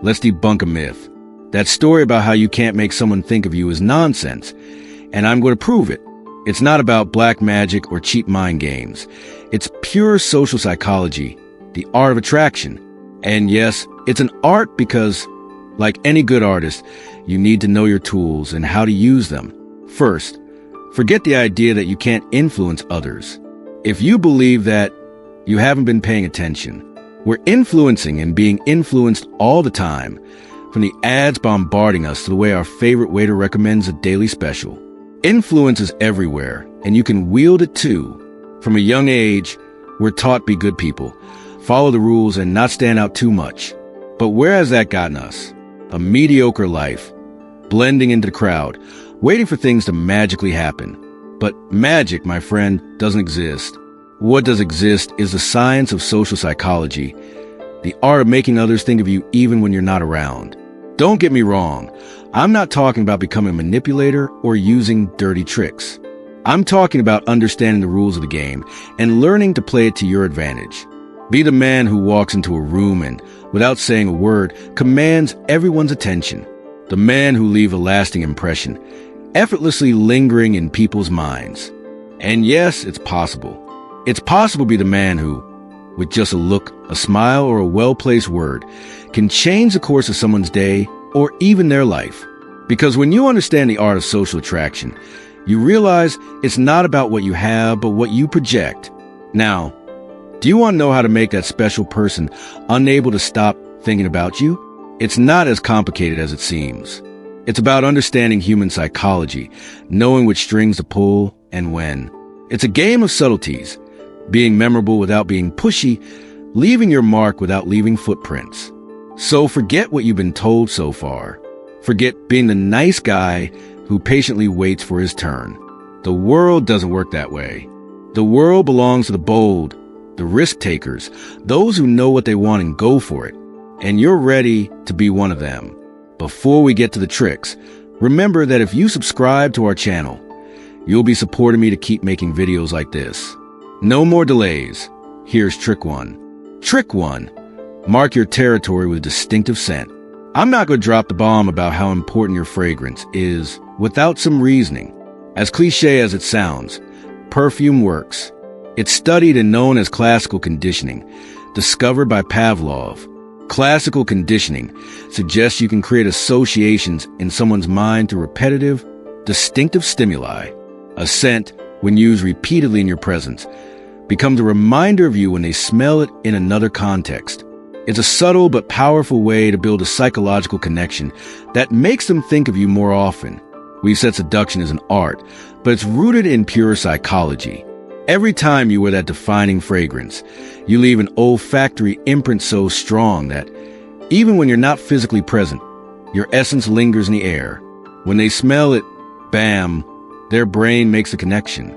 let's debunk a myth. That story about how you can't make someone think of you is nonsense, and I'm going to prove it. It's not about black magic or cheap mind games. It's pure social psychology, the art of attraction. And yes, it's an art because, like any good artist, you need to know your tools and how to use them. First, forget the idea that you can't influence others. If you believe that, you haven't been paying attention. We're influencing and being influenced all the time, from the ads bombarding us to the way our favorite waiter recommends a daily special. Influence is everywhere, and you can wield it too. From a young age, we're taught be good people, follow the rules, and not stand out too much. But where has that gotten us? A mediocre life, blending into the crowd, waiting for things to magically happen. But magic, my friend, doesn't exist. What does exist is the science of social psychology, the art of making others think of you even when you're not around. Don't get me wrong, I'm not talking about becoming a manipulator or using dirty tricks. I'm talking about understanding the rules of the game and learning to play it to your advantage. Be the man who walks into a room and, without saying a word, commands everyone's attention. The man who leaves a lasting impression, effortlessly lingering in people's minds. And yes, it's possible. It's possible to be the man who, with just a look, a smile, or a well-placed word, can change the course of someone's day or even their life. Because when you understand the art of social attraction, you realize it's not about what you have, but what you project. Now, do you want to know how to make that special person unable to stop thinking about you? It's not as complicated as it seems. It's about understanding human psychology, knowing which strings to pull and when. It's a game of subtleties, being memorable without being pushy, leaving your mark without leaving footprints. So forget what you've been told so far. Forget being the nice guy who patiently waits for his turn. The world doesn't work that way. The world belongs to the bold, the risk takers, those who know what they want and go for it. And you're ready to be one of them. Before we get to the tricks, remember that if you subscribe to our channel, you'll be supporting me to keep making videos like this. No more delays. Here's trick 1. Trick 1. Mark your territory with distinctive scent. I'm not going to drop the bomb about how important your fragrance is without some reasoning. As cliche as it sounds, perfume works. It's studied and known as classical conditioning, discovered by Pavlov. Classical conditioning suggests you can create associations in someone's mind through repetitive, distinctive stimuli. A scent, when used repeatedly in your presence, becomes a reminder of you when they smell it in another context. It's a subtle but powerful way to build a psychological connection that makes them think of you more often. We've said seduction is an art, but it's rooted in pure psychology. Every time you wear that defining fragrance, you leave an olfactory imprint so strong that even when you're not physically present, your essence lingers in the air. When they smell it, bam, their brain makes a connection.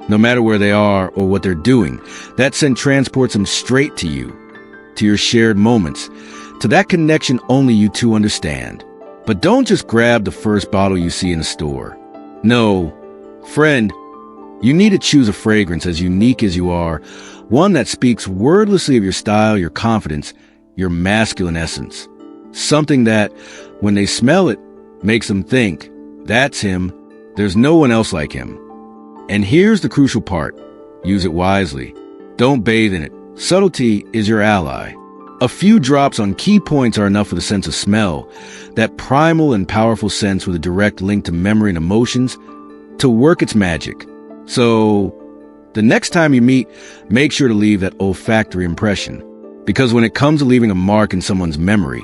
No matter where they are or what they're doing, that scent transports them straight to you, to your shared moments, to that connection only you two understand. But don't just grab the first bottle you see in a store. No, friend, you need to choose a fragrance as unique as you are, one that speaks wordlessly of your style, your confidence, your masculine essence. Something that, when they smell it, makes them think, that's him, there's no one else like him. And here's the crucial part. Use it wisely. Don't bathe in it. Subtlety is your ally. A few drops on key points are enough for the sense of smell, that primal and powerful sense with a direct link to memory and emotions, to work its magic. So, the next time you meet, make sure to leave that olfactory impression. Because when it comes to leaving a mark in someone's memory,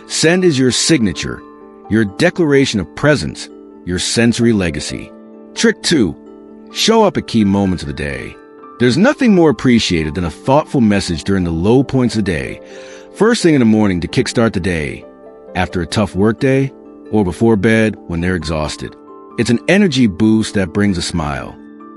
scent is your signature, your declaration of presence, your sensory legacy. Trick 2. Show up at key moments of the day. There's nothing more appreciated than a thoughtful message during the low points of the day, first thing in the morning to kickstart the day, after a tough workday, or before bed when they're exhausted. It's an energy boost that brings a smile.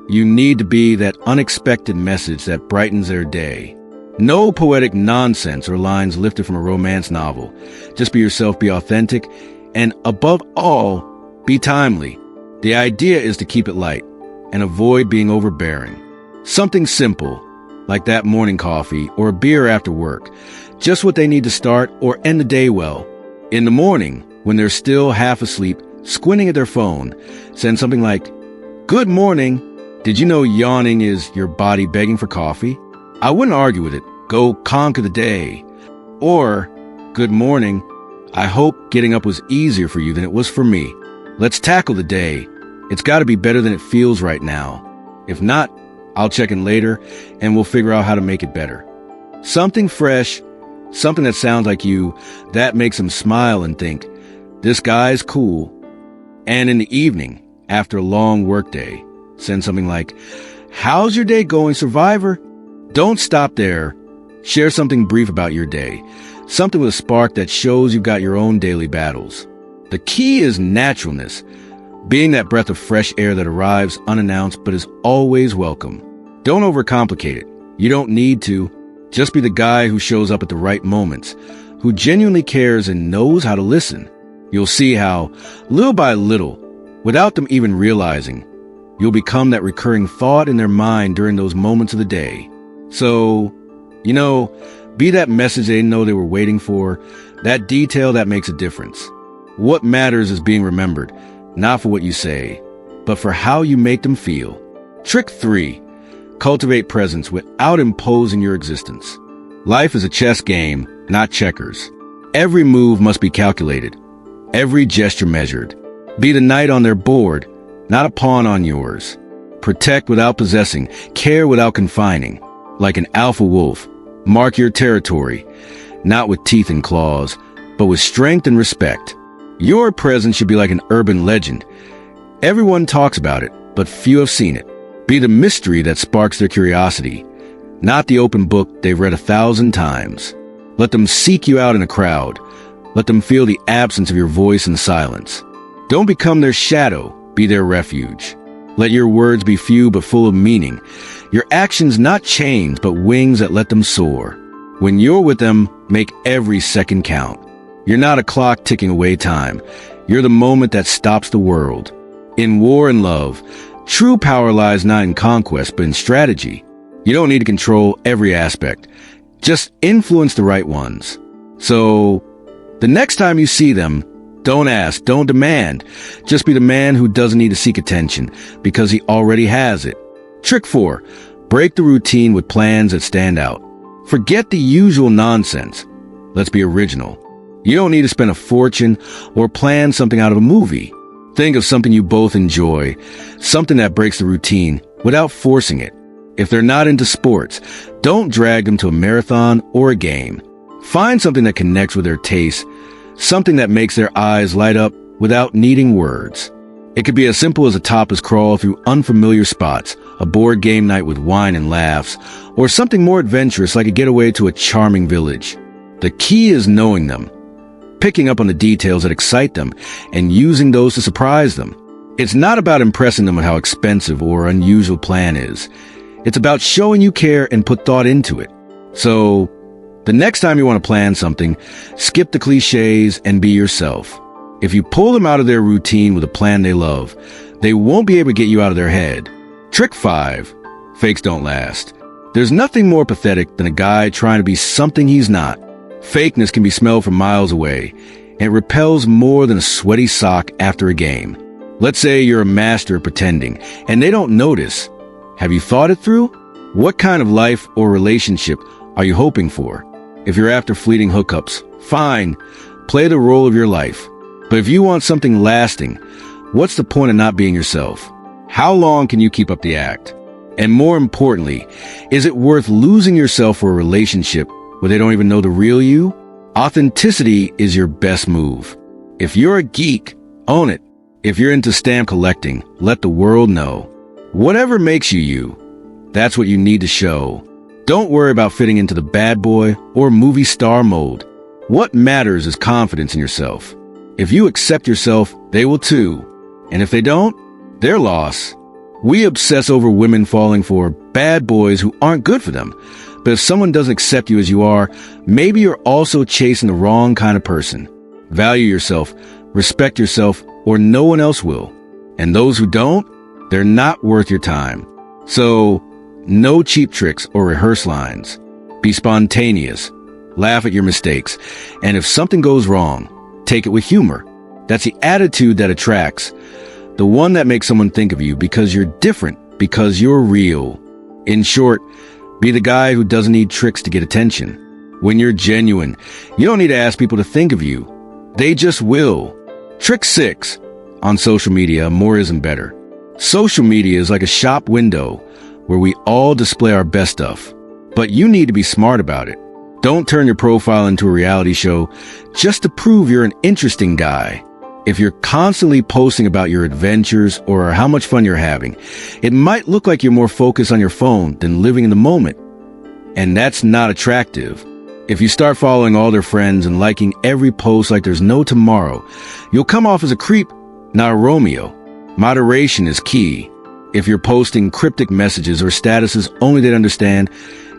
You need to be that unexpected message that brightens their day. No poetic nonsense or lines lifted from a romance novel. Just be yourself, be authentic, and above all, be timely. The idea is to keep it light and avoid being overbearing. Something simple, like that morning coffee or a beer after work, just what they need to start or end the day well. In the morning, when they're still half asleep, squinting at their phone, send something like, "Good morning. Did you know yawning is your body begging for coffee?" I wouldn't argue with it. Go conquer the day. Or, "Good morning. I hope getting up was easier for you than it was for me. Let's tackle the day. It's got to be better than it feels right now. If not, I'll check in later and we'll figure out how to make it better." Something fresh, something that sounds like you, that makes them smile and think, "This guy's cool." And in the evening, after a long workday, send something like, "How's your day going, survivor?" Don't stop there. Share something brief about your day, something with a spark that shows you've got your own daily battles. The key is naturalness, being that breath of fresh air that arrives unannounced but is always welcome. Don't overcomplicate it. You don't need to. Just be the guy who shows up at the right moments, who genuinely cares and knows how to listen. You'll see how, little by little, without them even realizing, you'll become that recurring thought in their mind during those moments of the day. So, be that message they didn't know they were waiting for, that detail that makes a difference. What matters is being remembered, not for what you say, but for how you make them feel. Trick 3. Cultivate presence without imposing your existence. Life is a chess game, not checkers. Every move must be calculated, every gesture measured. Be the knight on their board, not a pawn on yours. Protect without possessing, care without confining. Like an alpha wolf, mark your territory, not with teeth and claws, but with strength and respect. Your presence should be like an urban legend. Everyone talks about it, but few have seen it. Be the mystery that sparks their curiosity, not the open book they've read 1,000 times. Let them seek you out in a crowd. Let them feel the absence of your voice and silence. Don't become their shadow, be their refuge. Let your words be few but full of meaning. Your actions not chains but wings that let them soar. When you're with them, make every second count. You're not a clock ticking away time. You're the moment that stops the world. In war and love, true power lies not in conquest but in strategy. You don't need to control every aspect. Just influence the right ones. So, the next time you see them, don't ask, don't demand. Just be the man who doesn't need to seek attention because he already has it. Trick 4. Break the routine with plans that stand out. Forget the usual nonsense. Let's be original. You don't need to spend a fortune or plan something out of a movie. Think of something you both enjoy, something that breaks the routine without forcing it. If they're not into sports, don't drag them to a marathon or a game. Find something that connects with their taste, something that makes their eyes light up without needing words. It could be as simple as a topless crawl through unfamiliar spots, a board game night with wine and laughs, or something more adventurous like a getaway to a charming village. The key is knowing them, picking up on the details that excite them, and using those to surprise them. It's not about impressing them with how expensive or unusual plan is. It's about showing you care and put thought into it. So, the next time you want to plan something, skip the cliches and be yourself. If you pull them out of their routine with a plan they love, they won't be able to get you out of their head. Trick 5. Fakes don't last. There's nothing more pathetic than a guy trying to be something he's not. Fakeness can be smelled from miles away, and it repels more than a sweaty sock after a game. Let's say you're a master at pretending, and they don't notice. Have you thought it through? What kind of life or relationship are you hoping for? If you're after fleeting hookups, fine, play the role of your life. But if you want something lasting, what's the point of not being yourself? How long can you keep up the act? And more importantly, is it worth losing yourself for a relationship where they don't even know the real you? Authenticity is your best move. If you're a geek, own it. If you're into stamp collecting, let the world know. Whatever makes you you, that's what you need to show. Don't worry about fitting into the bad boy or movie star mold. What matters is confidence in yourself. If you accept yourself, they will too. And if they don't, their loss. We obsess over women falling for bad boys who aren't good for them. But if someone doesn't accept you as you are, maybe you're also chasing the wrong kind of person. Value yourself, respect yourself, or no one else will. And those who don't, they're not worth your time. So, no cheap tricks or rehearsed lines. Be spontaneous. Laugh at your mistakes. And if something goes wrong, take it with humor. That's the attitude that attracts. The one that makes someone think of you because you're different, because you're real. In short, be the guy who doesn't need tricks to get attention. When you're genuine, you don't need to ask people to think of you. They just will. Trick 6. On social media, more isn't better. Social media is like a shop window where we all display our best stuff. But you need to be smart about it. Don't turn your profile into a reality show just to prove you're an interesting guy. If you're constantly posting about your adventures or how much fun you're having, it might look like you're more focused on your phone than living in the moment. And that's not attractive. If you start following all their friends and liking every post like there's no tomorrow, you'll come off as a creep, not a Romeo. Moderation is key. If you're posting cryptic messages or statuses only they understand,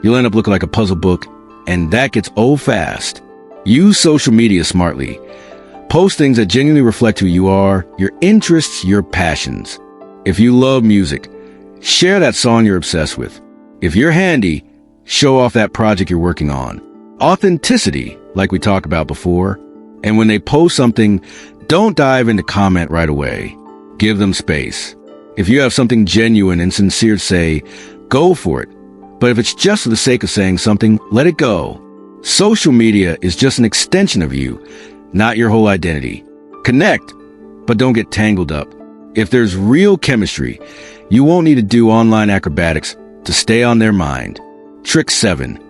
you'll end up looking like a puzzle book, and that gets old fast. Use social media smartly. Post things that genuinely reflect who you are, your interests, your passions. If you love music, share that song you're obsessed with. If you're handy, show off that project you're working on. Authenticity, like we talked about before. And when they post something, don't dive into comment right away. Give them space. If you have something genuine and sincere to say, go for it. But if it's just for the sake of saying something, let it go. Social media is just an extension of you, not your whole identity. Connect, but don't get tangled up. If there's real chemistry, you won't need to do online acrobatics to stay on their mind. Trick 7.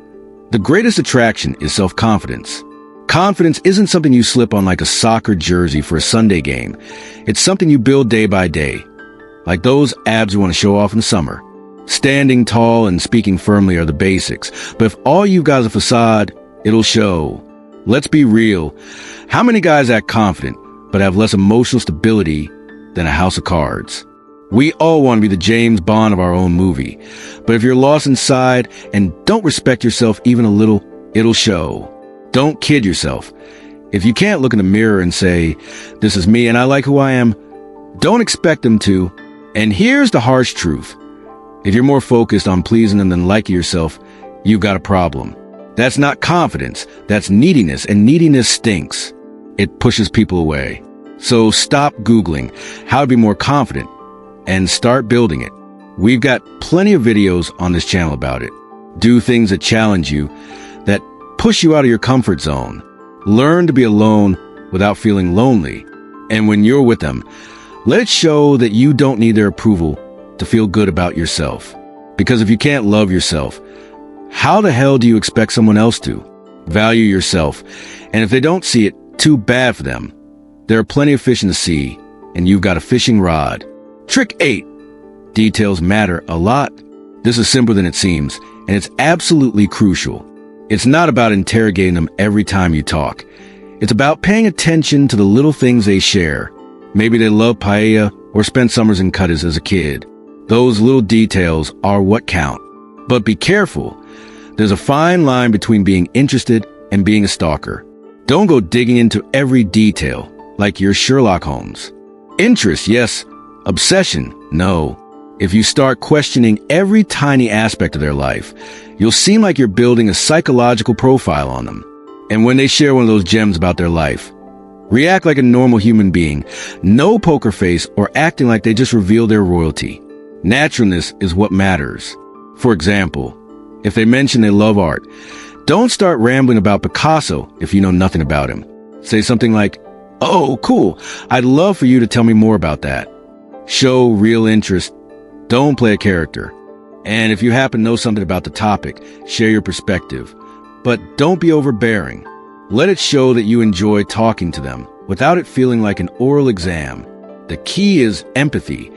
The greatest attraction is self-confidence. Confidence isn't something you slip on like a soccer jersey for a Sunday game. It's something you build day by day. Like those abs you want to show off in the summer. Standing tall and speaking firmly are the basics. But if all you've got is a facade, it'll show. Let's be real. How many guys act confident, but have less emotional stability than a house of cards? We all want to be the James Bond of our own movie. But if you're lost inside and don't respect yourself even a little, it'll show. Don't kid yourself. If you can't look in the mirror and say, this is me and I like who I am, don't expect them to. And here's the harsh truth. If you're more focused on pleasing them than liking yourself, you've got a problem. That's not confidence. That's neediness, and neediness stinks. It pushes people away. So stop Googling how to be more confident and start building it. We've got plenty of videos on this channel about it. Do things that challenge you, that push you out of your comfort zone. Learn to be alone without feeling lonely. And when you're with them, let it show that you don't need their approval to feel good about yourself. Because if you can't love yourself, how the hell do you expect someone else to? Value yourself. And if they don't see it, too bad for them. There are plenty of fish in the sea, and you've got a fishing rod. Trick 8. Details matter a lot. This is simpler than it seems, and it's absolutely crucial. It's not about interrogating them every time you talk. It's about paying attention to the little things they share. Maybe they love paella or spent summers in Cutties as a kid. Those little details are what count. But be careful. There's a fine line between being interested and being a stalker. Don't go digging into every detail like you're Sherlock Holmes. Interest, yes. Obsession, no. If you start questioning every tiny aspect of their life, you'll seem like you're building a psychological profile on them. And when they share one of those gems about their life, react like a normal human being, no poker face or acting like they just reveal their royalty. Naturalness is what matters. For example, if they mention they love art, don't start rambling about Picasso if you know nothing about him. Say something like, "Oh, cool. I'd love for you to tell me more about that." Show real interest. Don't play a character. And if you happen to know something about the topic, share your perspective. But don't be overbearing. Let it show that you enjoy talking to them without it feeling like an oral exam. The key is empathy.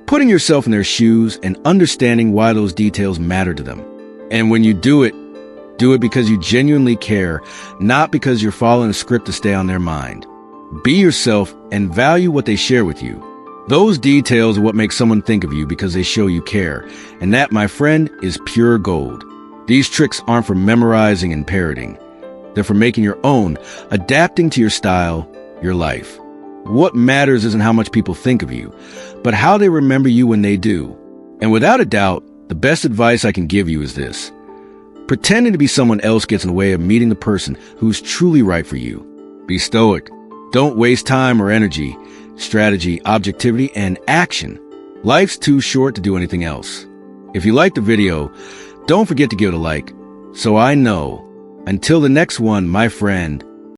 Putting yourself in their shoes and understanding why those details matter to them. And when you do it because you genuinely care, not because you're following a script to stay on their mind. Be yourself and value what they share with you. Those details are what make someone think of you because they show you care. And that, my friend, is pure gold. These tricks aren't for memorizing and parroting. They're for making your own, adapting to your style, your life. What matters isn't how much people think of you, but how they remember you when they do. And without a doubt, the best advice I can give you is this. Pretending to be someone else gets in the way of meeting the person who's truly right for you. Be stoic. Don't waste time or energy. Strategy, objectivity, and action. Life's too short to do anything else. If you liked the video, don't forget to give it a like. So I know. Until the next one, my friend,